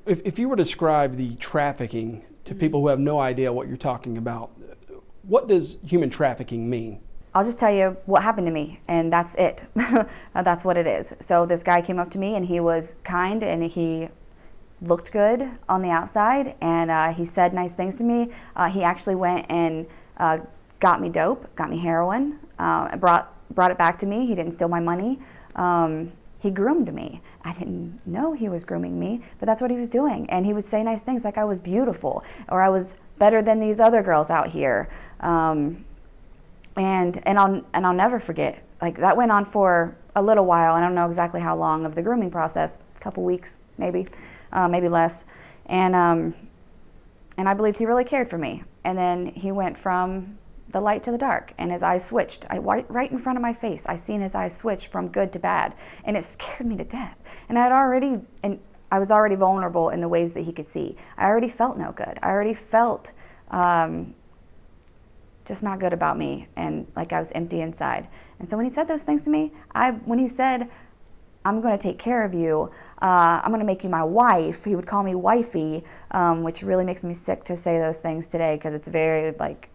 If you were to describe the trafficking to people who have no idea what you're talking about, what does human trafficking mean? I'll just tell you what happened to me, and that's it. That's what it is. So this guy came up to me, and he was kind, and he looked good on the outside, and he said nice things to me. He actually went and got me dope, got me heroin, brought it back to me. He didn't steal my money. He groomed me. I didn't know he was grooming me, but that's what he was doing. And he would say nice things like I was beautiful, or I was better than these other girls out here. And I'll never forget. Like, that went on for a little while. I don't know exactly how long of the grooming process, a couple weeks maybe, maybe less. And I believed he really cared for me. And then he went from the light to the dark, and his eyes switched. Right in front of my face, I seen his eyes switch from good to bad, and it scared me to death. And I was already vulnerable in the ways that he could see. I already felt no good. I already felt just not good about me, and like I was empty inside. And so when he said those things to me, when he said, I'm going to take care of you, I'm going to make you my wife, he would call me wifey, which really makes me sick to say those things today, because it's very,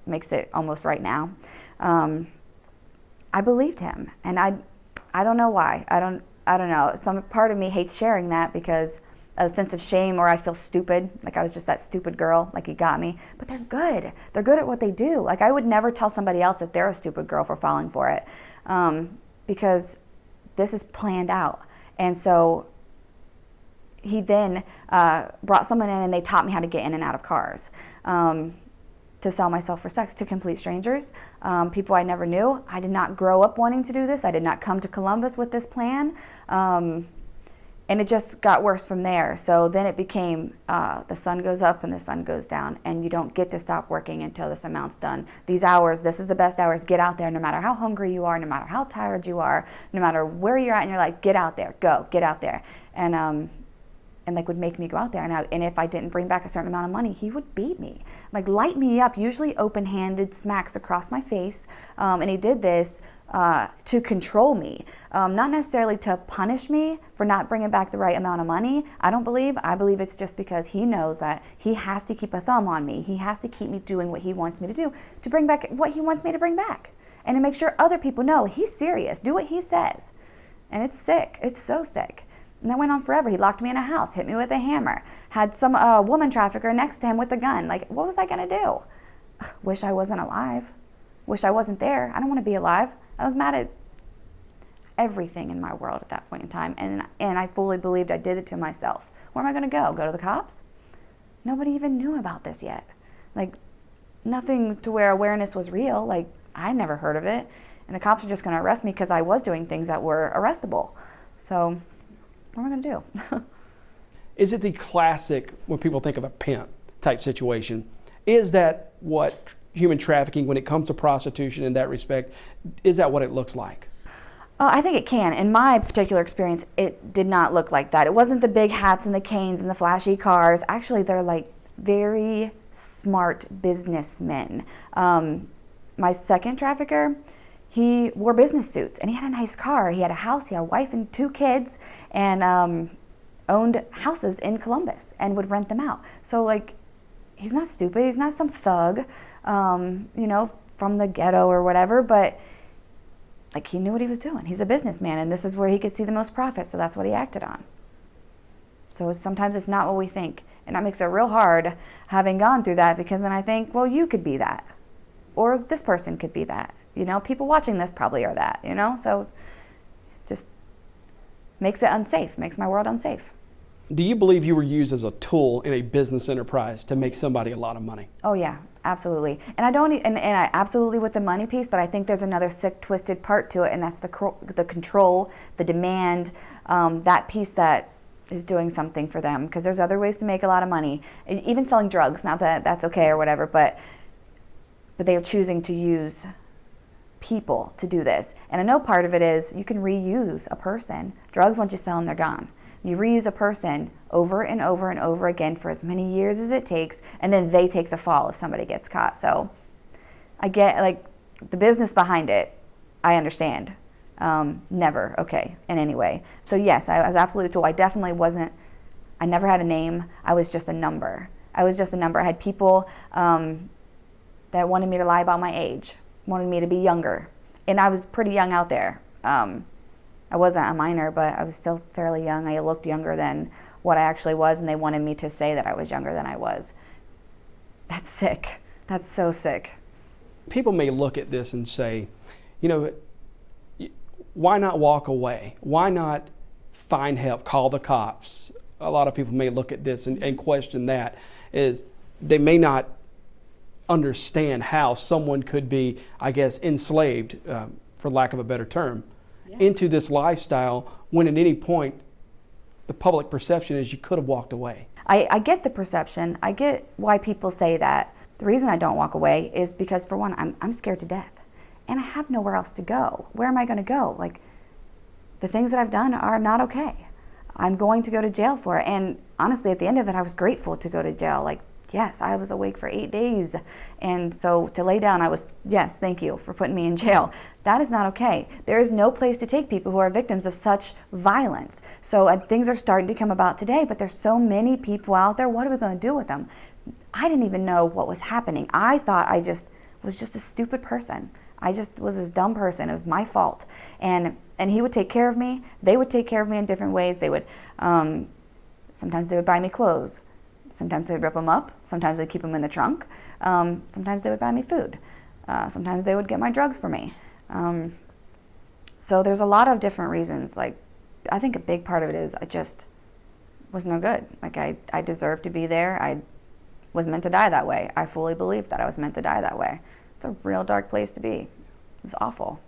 makes it almost right now. I believed him, and I don't know why. I don't know. Some part of me hates sharing that, because a sense of shame, or I feel stupid, like I was just that stupid girl, like he got me. But they're good. They're good at what they do. Like, I would never tell somebody else that they're a stupid girl for falling for it, because this is planned out. And so he then brought someone in, and they taught me how to get in and out of cars, to sell myself for sex to complete strangers, people I never knew. I did not grow up wanting to do this. I did not come to Columbus with this plan. And it just got worse from there. So then it became the sun goes up and the sun goes down, and you don't get to stop working until this amount's done. These hours, this is the best hours. Get out there, no matter how hungry you are, no matter how tired you are, no matter where you're at in your life, get out there, go, get out there. And like would make me go out there. And if I didn't bring back a certain amount of money, he would beat me, like light me up, usually open-handed smacks across my face. And he did this to control me, not necessarily to punish me for not bringing back the right amount of money. I believe it's just because he knows that he has to keep a thumb on me. He has to keep me doing what he wants me to do, to bring back what he wants me to bring back, and to make sure other people know he's serious. Do what he says. And it's sick. It's so sick. And that went on forever. He locked me in a house, hit me with a hammer, had some woman trafficker next to him with a gun. Like, what was I going to do? Wish I wasn't alive. Wish I wasn't there. I don't want to be alive. I was mad at everything in my world at that point in time. And I fully believed I did it to myself. Where am I going to go? Go to the cops? Nobody even knew about this yet. Like, nothing to where awareness was real. Like, I never heard of it. And the cops are just going to arrest me because I was doing things that were arrestable. So what am I going to do? Is it the classic, when people think of a pimp type situation, is that what human trafficking, when it comes to prostitution in that respect, is that what it looks like? I think it can. In my particular experience, it did not look like that. It wasn't the big hats and the canes and the flashy cars. Actually, they're like very smart businessmen. My second trafficker, he wore business suits, and he had a nice car. He had a house, he had a wife and 2 kids, and owned houses in Columbus and would rent them out. So, like, he's not stupid. He's not some thug, from the ghetto or whatever, but, like, he knew what he was doing. He's a businessman, and this is where he could see the most profit, so that's what he acted on. So sometimes it's not what we think, and that makes it real hard having gone through that, because then I think, well, you could be that, or this person could be that. People watching this probably are that, so just makes it unsafe, makes my world unsafe. Do you believe you were used as a tool in a business enterprise to make somebody a lot of money? Oh yeah, absolutely. And I absolutely with the money piece, but I think there's another sick, twisted part to it, and that's the control, the demand, that piece that is doing something for them, because there's other ways to make a lot of money, even selling drugs. Not that that's okay or whatever, but they are choosing to use people to do this. And I know part of it is you can reuse a person. Drugs, once you sell them, they're gone. You reuse a person over and over and over again for as many years as it takes, and then they take the fall if somebody gets caught. So I get, like, the business behind it, I understand. Never okay in any way. So yes, I was absolutely a tool. I definitely wasn't I never had a name. I was just a number. I was just a number. I had people that wanted me to lie about my age, wanted me to be younger. And I was pretty young out there. I wasn't a minor, but I was still fairly young. I looked younger than what I actually was, and they wanted me to say that I was younger than I was. That's sick. That's so sick. People may look at this and say, you know, why not walk away? Why not find help, call the cops? A lot of people may look at this and question that. Is they may not understand how someone could be, I guess, enslaved, for lack of a better term, into this lifestyle when at any point the public perception is you could have walked away. I get the perception. I get why people say that. The reason I don't walk away is because, for one, I'm scared to death. And I have nowhere else to go. Where am I going to go? Like, the things that I've done are not okay. I'm going to go to jail for it. And honestly, at the end of it, I was grateful to go to jail. Like, yes, I was awake for 8 days. And so to lay down, I was, yes, thank you for putting me in jail. That is not okay. There is no place to take people who are victims of such violence. So things are starting to come about today, but there's so many people out there. What are we going to do with them? I didn't even know what was happening. I thought I just was just a stupid person. I just was this dumb person. It was my fault. And he would take care of me. They would take care of me in different ways. They would, sometimes they would buy me clothes. Sometimes they would rip them up. Sometimes they'd keep them in the trunk. Sometimes they would buy me food. Sometimes they would get my drugs for me. So there's a lot of different reasons. Like, I think a big part of it is I just was no good. Like, I deserved to be there. I was meant to die that way. I fully believed that I was meant to die that way. It's a real dark place to be. It was awful.